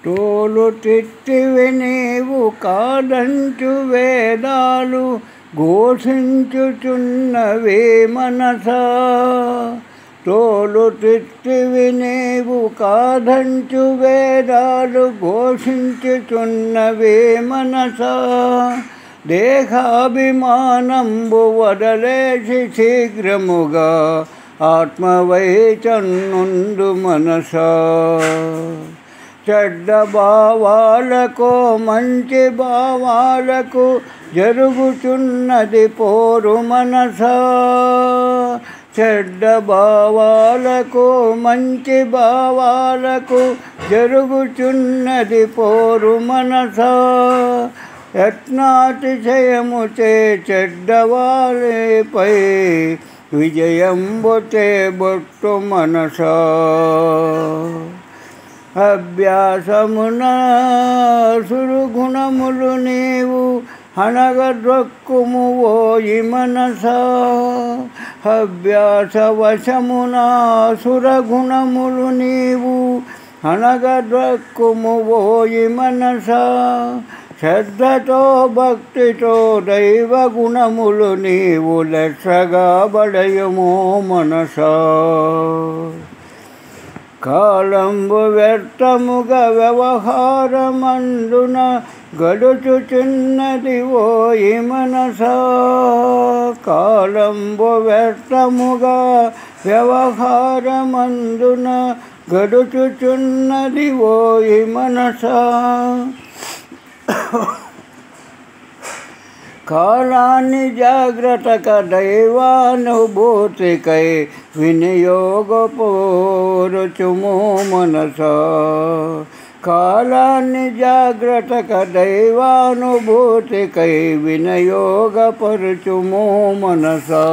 తోలు తిట్టివి నీవు కాదంచు వేదాలు ఘోషించుచున్నవే మనసా. తోలు తిట్టివి నీవు కాదంచు వేదాలు ఘోషించుచున్నవే మనసా. దేహాభిమానంబు వదలేసి శీఘ్రముగా ఆత్మవైచన్నుండు మనసా. చెడ్డ భావాలకు మంచి భావాలకు జరుగుచున్నది పోరు మనసా. చెడ్డ భావాలకు మంచి భావాలకు జరుగుచున్నది పోరు మనసా. యత్నాతిశయముచే చెడ్డవారిపై విజయంబుతే బొట్టు మనసా. అభ్యాసమున సురుగుణములు నీవు హనగద్రొక్కుము ఓయి మనసా. అభ్యాసవశమున సురగుణములు నీవు హనగద్రొక్కుము ఓయి మనసా. శ్రద్ధతో భక్తితో దైవ గుణములు నీవు లెస్సగా బడయుమో మనసా. కాలంబు వ్యర్థముగా వ్యవహారమందున గడుచుచున్నది ఓయి మనసా. కాలంబు వ్యర్థముగా వ్యవహారమందున గడుచుచున్నది ఓయి మనసా. కాలాన్ని జాగ్రత్తగా దైవానుభూతికై వినియోగపరుచుము మనసా. కాలాన్ని జాగ్రత్తగా దైవానుభూతికై వినియోగపరుచుము మనసా.